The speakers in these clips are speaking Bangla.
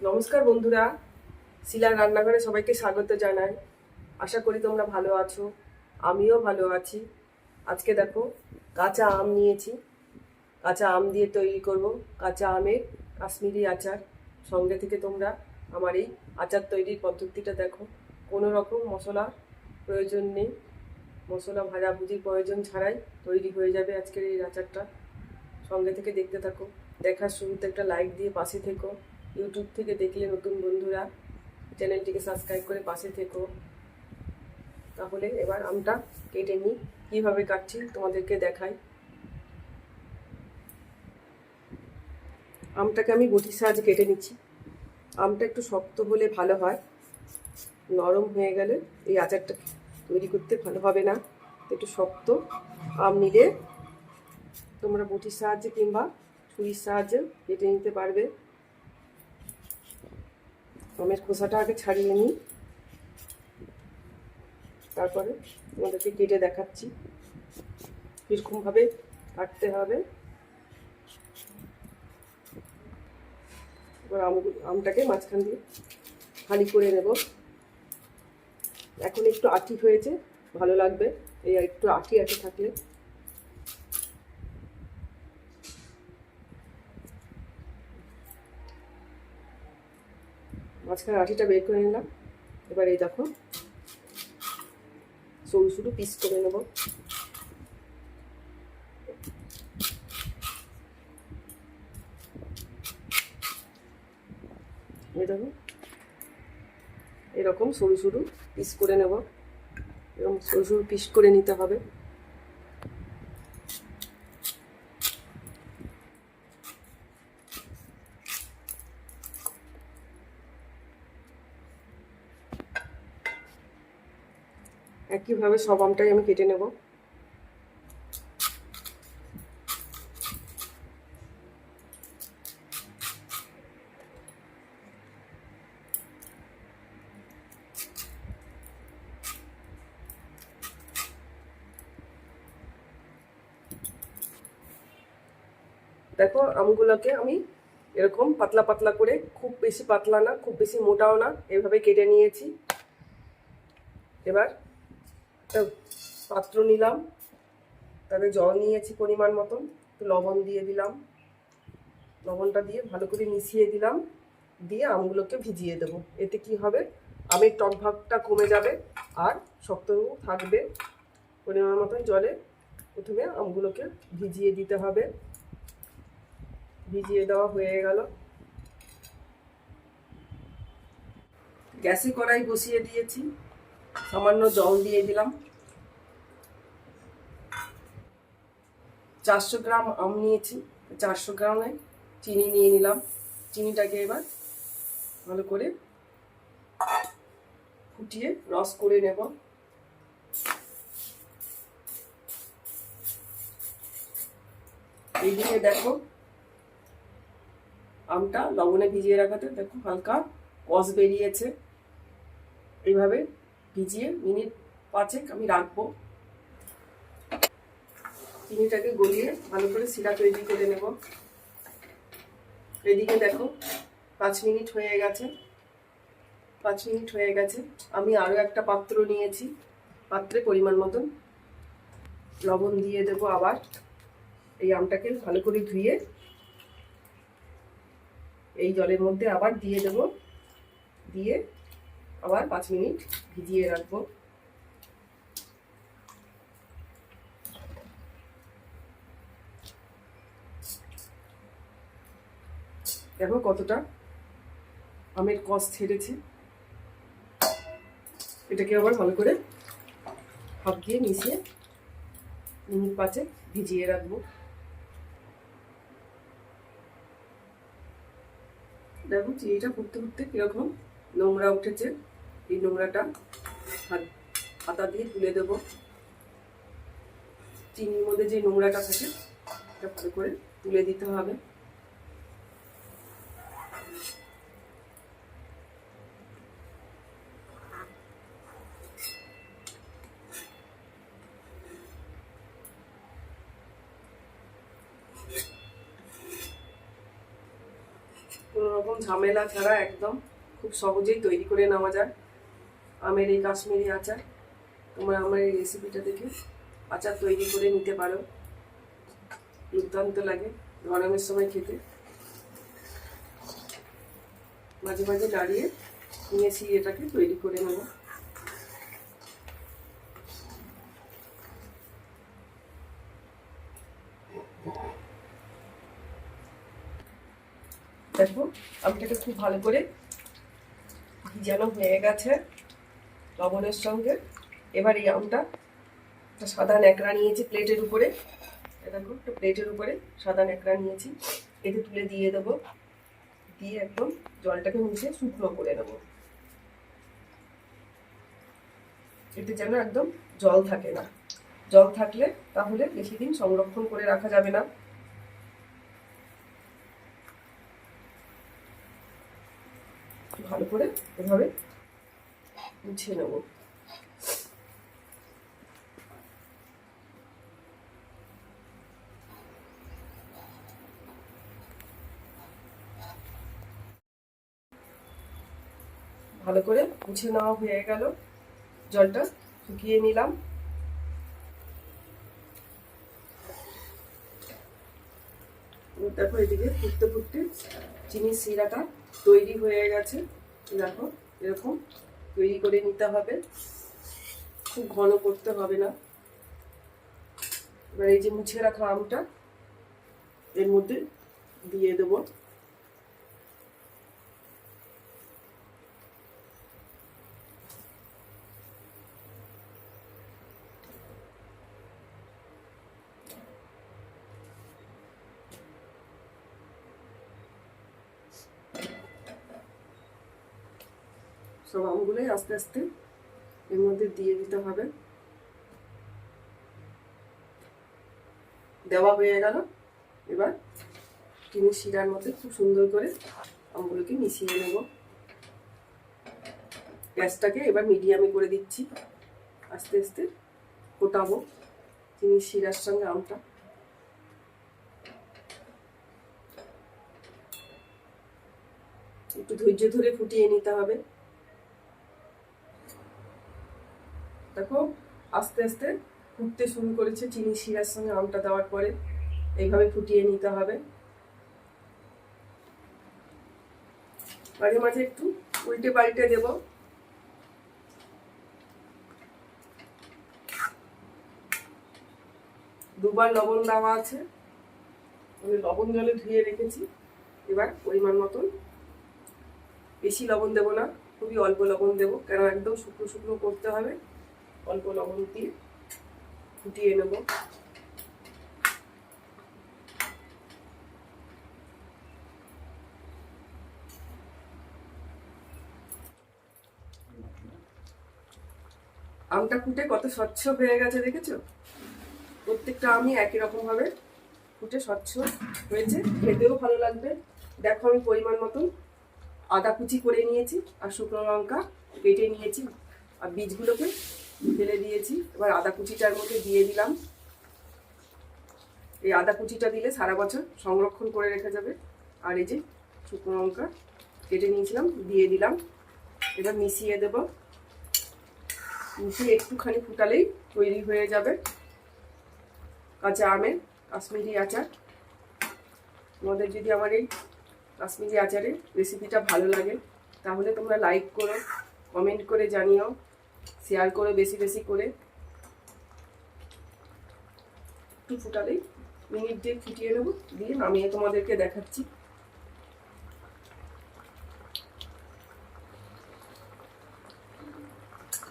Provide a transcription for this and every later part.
নমস্কার বন্ধুরা, শিলার রান্নাঘরে সবাইকে স্বাগত জানাই। আশা করি তোমরা ভালো আছো, আমিও ভালো আছি। আজকে দেখো কাঁচা আম নিয়েছি, কাঁচা আম দিয়ে তৈরি করব কাঁচা আমের কাশ্মীরি আচার। সঙ্গে থেকে তোমরা আমার এই আচার তৈরির পদ্ধতিটা দেখো। কোনো রকম মশলার প্রয়োজন নেই, মশলা ভাজাভুজির প্রয়োজন ছাড়াই তৈরি হয়ে যাবে আজকের এই আচারটা। সঙ্গে থেকে দেখতে থাকো, দেখার শুরুতে একটা লাইক দিয়ে পাশে থেকো। ইউটিউব থেকে দেখলে নতুন বন্ধুরা চ্যানেলটিকে সাবস্ক্রাইব করে পাশে থেকো। তাহলে এবার আমটা কেটে নিই, কীভাবে কাটছি তোমাদেরকে দেখাই। আমটাকে আমি বটির সাহায্যে কেটে নিচ্ছি। আমটা একটু শক্ত হলে ভালো হয়, নরম হয়ে গেলে এই আচারটা তৈরি করতে ভালো হবে না। একটু শক্ত আম নিলে তোমরা বটির সাহায্যে কিংবা ছুরির সাহায্যে কেটে নিতে পারবে। আমের খোসাটা আগে ছাড়িয়ে নিই, তারপরে তোমাদেরকে কেটে দেখাচ্ছি কীরকমভাবে কাটতে হবে। এবার আমটাকে মাঝখান দিয়ে খালি করে নেব। এখন একটু আটি হয়েছে, ভালো লাগবে এই একটু আটি আটি থাকলে। মাঝখানে আটিটা বের করে নিলাম। এবার এই দেখো সরু সরু পিস করে নেব। এই দেখো এরকম সরু সরু পিস করে নেব, এরকম সরু সরু পিস করে নিতে হবে। একইভাবে সব আমটাই আমি কেটে নেব। দেখো আমগুলোকে আমি এরকম পাতলা পাতলা করে, খুব বেশি পাতলা না খুব বেশি মোটাও না, এভাবে কেটে নিয়েছি। এবার একটা পাত্র নিলাম, তাতে জল নিয়েছি পরিমাণ মতন, একটু লবণ দিয়ে দিলাম। লবণটা দিয়ে ভালো করে মিশিয়ে দিলাম, দিয়ে আমগুলোকে ভিজিয়ে দেব। এতে কি হবে, আমের টক ভাবটা কমে যাবে আর শক্ত থাকবে। পরিমাণ মতন জলে প্রথমে আমগুলোকে ভিজিয়ে দিতে হবে। ভিজিয়ে দেওয়া হয়ে গেল। গ্যাসে কড়াই বসিয়ে দিয়েছি, সামান্য জল দিয়ে দিলাম। 400 গ্রাম আম নিয়েছি, 400 গ্রামে চিনি নিয়ে নিলাম। চিনিটাকে এবার ভালো করে ফুটিয়ে রস করে নেব। এইদিকে দেখো আমটা লবণে ভিজিয়ে রাখাতে দেখো হালকা কষ বেরিয়েছে। এইভাবে ভিজিয়ে মিনিট 5 আমি রাখবো। চিনিটাকে গলিয়ে ভালো করে সিরা তৈরি করে নেব। এদিকে দেখো 5 মিনিট হয়ে গেছে। 5 মিনিট হয়ে গেছে। আমি আরো একটা পাত্র নিয়েছি, পাত্রে পরিমাণ মতন লবণ দিয়ে দেবো। আবার এই আমটাকে ভালো করে ধুয়ে এই জলের মধ্যে আবার দিয়ে দেব, দিয়ে আবার 5 মিনিট ভিজিয়ে রাখবো। দেখো কতটা আমের কষ ছেড়েছে। এটাকে আবার ভালো করে হাত দিয়ে মিশিয়ে মিনিট 5 ভিজিয়ে রাখবো। দেখো চিনিটা ফুটতে ফুটতে কিরকম নোংরা উঠেছে। এই নোংরাটা হাতা দিয়ে তুলে দেবো। চিনির মধ্যে যে নোংরাটা থাকে এটা ভালো করে তুলে দিতে হবে। কোনো রকম ঝামেলা ছাড়া একদম খুব সহজেই তৈরি করে নেওয়া যায় আমের এই কাশ্মীরি আচার। তোমরা আমার এই রেসিপিটা দেখে আচার তৈরি করে নিতে পারো, দুর্দান্ত লাগে গরমের সময় খেতে। মাঝে মাঝে দাঁড়িয়ে নিয়েছি, এটাকে তৈরি করে নেব। দেখো আমটাকে খুব ভালো করে ভিজানো হয়ে গেছে লবণের সঙ্গে। এবার এই আমটা একটা সাদা ন্যাকড়া নিয়েছি প্লেটের উপরে, দেখো একটা প্লেটের উপরে সাদা ন্যাকড়া নিয়েছি, এতে তুলে দিয়ে দেবো। দিয়ে একদম জলটাকে মুছে শুকনো করে নেবো, এতে যেন একদম জল থাকে না। জল থাকলে তাহলে বেশি দিন সংরক্ষণ করে রাখা যাবে না। ভালো করে এভাবে মুছে নেব। ভালো করে মুছে নেওয়া হয়ে গেল, জলটা শুকিয়ে নিলাম। দেখো এদিকে ফুটতে ফুটতে চিনির শিরাটা তৈরি হয়ে গেছে। দেখো এরকম তৈরি করে নিতে হবে, খুব ঘন করতে হবে না। এবার এই যে মুছে রাখা আমটা এর মধ্যে দিয়ে দেবো। সব আমগুলোই আস্তে আস্তে এর মধ্যে দিয়ে দিতে হবে। দেওয়া হয়ে গেল। এবার চিনির শিরার মধ্যে খুব সুন্দর করে আমগুলোকে মিশিয়ে নেব। গ্যাসটাকে এবার মিডিয়ামে করে দিচ্ছি, আস্তে আস্তে ফোটাবো চিনির শিরার সঙ্গে আমটা। একটু ধৈর্য ধরে ফুটিয়ে নিতে হবে। দেখো আস্তে আস্তে ফুটতে শুরু করেছে চিনির শিরার সঙ্গে আমটা দেওয়ার পরে। এইভাবে ফুটিয়ে নিতে হবে। মাঝে মাঝে একটু উল্টে পাল্টে দেব। দুবার লবণ দেওয়া আছে, আমি লবণ জলে ধুয়ে রেখেছি। এবার পরিমাণ মতন, বেশি লবণ দেবো না, খুবই অল্প লবণ দেবো, কেন একদম শুকনো শুকনো করতে হবে। অল্প লবণ দিয়ে ফুটিয়ে নেব। আমটা ফুটে কত স্বচ্ছ হয়ে গেছে দেখেছো? প্রত্যেকটা আমি একই রকম ভাবে ফুটে স্বচ্ছ হয়েছে, খেতেও ভালো লাগবে। দেখো আমি পরিমাণ মতন আদা কুচি করে নিয়েছি আর শুকনো লঙ্কা কেটে নিয়েছি আর বীজগুলোকে ফেলে দিয়েছি। এবার আদা কুচিটার মধ্যে দিয়ে দিলাম। এই আদা কুচিটা দিলে সারা বছর সংরক্ষণ করে রেখে যাবে। আর এই যে শুকনো লঙ্কা কেটে নিয়েছিলাম দিয়ে দিলাম। এবার মিশিয়ে দেব। মিশিয়ে একটুখানি ফুটালেই তৈরি হয়ে যাবে কাঁচা আমের কাশ্মীরি আচার। তোমাদের যদি আমার এই কাশ্মীরি আচারের রেসিপিটা ভালো লাগে তাহলে তোমরা লাইক করো, কমেন্ট করে জানিও, শেয়ার করো বেশি বেশি করে। একটু ফুটালেই মিনিট দিয়ে ফুটিয়ে নেবো, দিয়ে নামিয়ে তোমাদেরকে দেখাচ্ছি।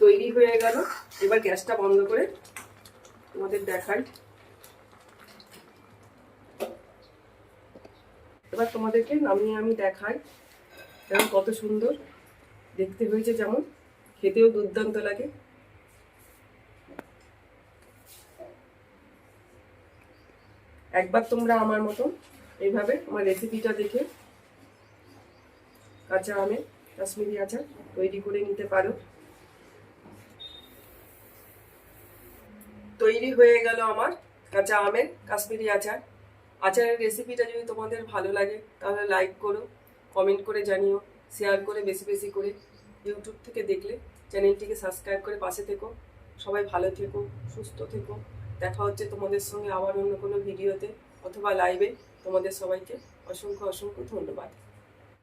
তৈরি হয়ে গেল। এবার গ্যাসটা বন্ধ করে তোমাদের দেখাই। এবার তোমাদেরকে নামিয়ে আমি দেখাই যেমন কত সুন্দর দেখতে হয়েছে, যেমন খেতেও দুর্দান্ত লাগে। একবার তোমরা আমার মতন এইভাবে আমার রেসিপিটা দেখে কাঁচা আমের কাশ্মীরি আচার তৈরি করে নিতে পারো। তৈরি হয়ে গেল আমার কাঁচা আমের কাশ্মীরি আচার। আচারের রেসিপিটা যদি তোমাদের ভালো লাগে তাহলে লাইক করো, কমেন্ট করে জানিও, শেয়ার করে বেশি বেশি করে। ইউটিউব থেকে দেখলে চ্যানেলটিকে সাবস্ক্রাইব করে পাশে থেকো। সবাই ভালো থেকো, সুস্থ থেকো। দেখা হচ্ছে তোমাদের সঙ্গে আবার অন্য কোনো ভিডিওতে অথবা লাইভে। তোমাদের সবাইকে অসংখ্য অসংখ্য ধন্যবাদ।